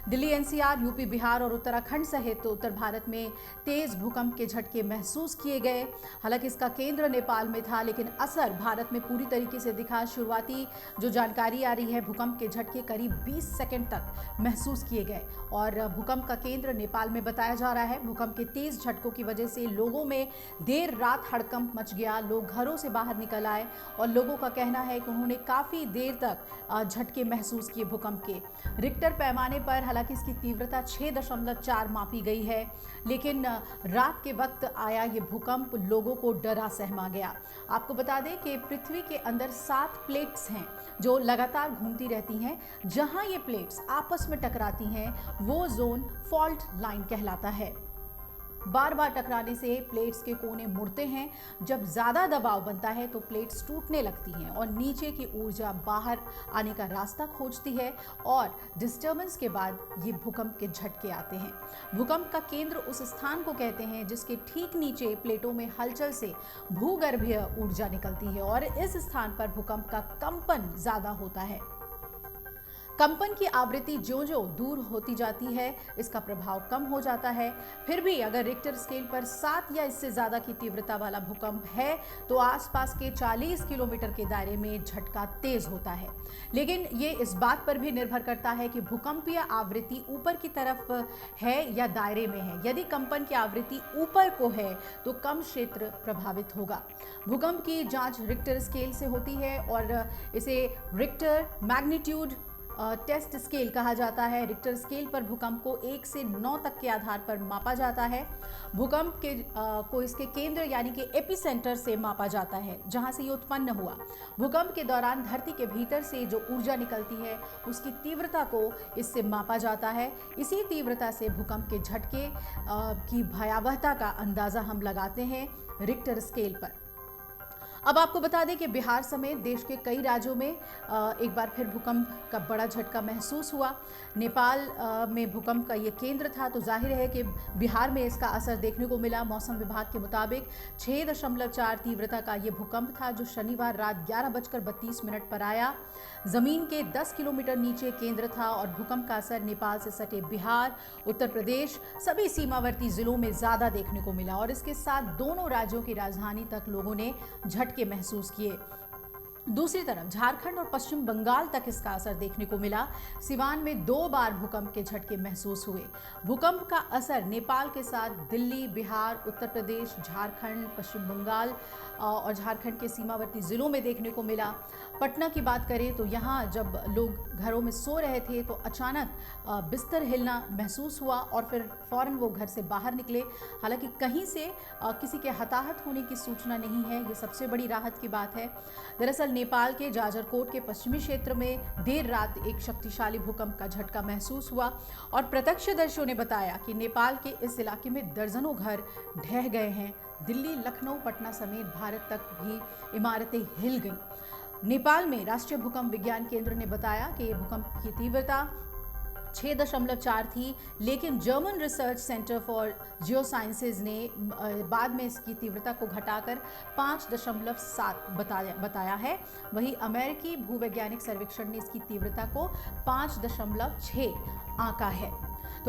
Delhi, NCR, UP, Bihar और उत्तराखंड सहित उत्तर भारत में तेज भूकंप के झटके महसूस किए गए। हालांकि इसका केंद्र नेपाल में था, लेकिन असर भारत में पूरी तरीके से दिखा। शुरुआती जो जानकारी आ रही है, भूकंप के झटके करीब 20 सेकंड तक महसूस किए गए और भूकंप का केंद्र नेपाल में बताया जा रहा है। भूकंप के तेज झटकों की वजह से लोगों में देर रात हड़कंप मच गया। लोग घरों से बाहर निकल आए और लोगों का कहना है कि उन्होंने काफी देर तक झटके महसूस किए भूकंप के। रिक्टर पैमाने पर हालांकि इसकी तीव्रता 6.4 मापी गई है, लेकिन रात के वक्त आया ये भूकंप लोगों को डरा सहमा गया। आपको बता दें कि पृथ्वी के अंदर 7 प्लेट्स हैं जो लगातार घूमती रहती हैं। जहां ये प्लेट्स आपस में टकराती हैं वो जोन फॉल्ट लाइन कहलाता है। बार बार टकराने से प्लेट्स के कोने मुड़ते हैं। जब ज्यादा दबाव बनता है तो प्लेट्स टूटने लगती हैं और नीचे की ऊर्जा बाहर आने का रास्ता खोजती है और डिस्टर्बेंस के बाद ये भूकंप के झटके आते हैं। भूकंप का केंद्र उस स्थान को कहते हैं जिसके ठीक नीचे प्लेटों में हलचल से भूगर्भीय ऊर्जा निकलती है और इस स्थान पर भूकंप का कंपन ज्यादा होता है। कंपन की आवृत्ति ज्यों-ज्यों दूर होती जाती है, इसका प्रभाव कम हो जाता है। फिर भी अगर रिक्टर स्केल पर 7 या इससे ज्यादा की तीव्रता वाला भूकंप है तो आसपास के 40 किलोमीटर के दायरे में झटका तेज होता है। लेकिन ये इस बात पर भी निर्भर करता है कि भूकंपीय आवृत्ति ऊपर की तरफ है या दायरे में है। यदि कंपन की आवृत्ति ऊपर को है तो कम क्षेत्र प्रभावित होगा। भूकंप की जांच रिक्टर स्केल से होती है और इसे रिक्टर मैग्नीट्यूड टेस्ट स्केल कहा जाता है। रिक्टर स्केल पर भूकंप को 1 से 9 तक के आधार पर मापा जाता है। भूकंप के को इसके केंद्र यानी कि एपिसेंटर से मापा जाता है, जहां से ये उत्पन्न हुआ। भूकंप के दौरान धरती के भीतर से जो ऊर्जा निकलती है उसकी तीव्रता को इससे मापा जाता है। इसी तीव्रता से भूकंप के झटके की भयावहता का अंदाजा हम लगाते हैं रिक्टर स्केल पर। अब आपको बता दें कि बिहार समेत देश के कई राज्यों में एक बार फिर भूकंप का बड़ा झटका महसूस हुआ। नेपाल में भूकंप का ये केंद्र था, तो जाहिर है कि बिहार में इसका असर देखने को मिला। मौसम विभाग के मुताबिक 6.4 तीव्रता का ये भूकंप था जो शनिवार रात 11:32 पर आया। जमीन के 10 किलोमीटर नीचे केंद्र था और भूकंप का असर नेपाल से सटे बिहार, उत्तर प्रदेश, सभी सीमावर्ती जिलों में ज्यादा देखने को मिला और इसके साथ दोनों राज्यों की राजधानी तक लोगों ने झटके महसूस किए। दूसरी तरफ झारखंड और पश्चिम बंगाल तक इसका असर देखने को मिला। सिवान में 2 बार भूकंप के झटके महसूस हुए। भूकंप का असर नेपाल के साथ दिल्ली, बिहार, उत्तर प्रदेश, झारखंड, पश्चिम बंगाल और झारखंड के सीमावर्ती जिलों में देखने को मिला। पटना की बात करें तो यहाँ जब लोग घरों में सो रहे थे तो अचानक बिस्तर हिलना महसूस हुआ और फिर फौरन वो घर से बाहर निकले। हालांकि कहीं से किसी के हताहत होने की सूचना नहीं है, ये सबसे बड़ी राहत की बात है। दरअसल नेपाल के जाजरकोट के पश्चिमी क्षेत्र में देर रात एक शक्तिशाली भूकंप का झटका महसूस हुआ और प्रत्यक्षदर्शियों ने बताया कि नेपाल के इस इलाके में दर्जनों घर ढह गए हैं। दिल्ली, लखनऊ, पटना समेत भारत तक भी इमारतें हिल गईं। नेपाल में राष्ट्रीय भूकंप विज्ञान केंद्र ने बताया कि भूकंप की तीव्रता 6.4 थी, लेकिन German research centre for geosciences ने बाद में इसकी तीव्रता को घटाकर 5.7 बताया है। वहीं अमेरिकी भूवैज्ञानिक सर्वेक्षण ने इसकी तीव्रता को 5.6 आंका है।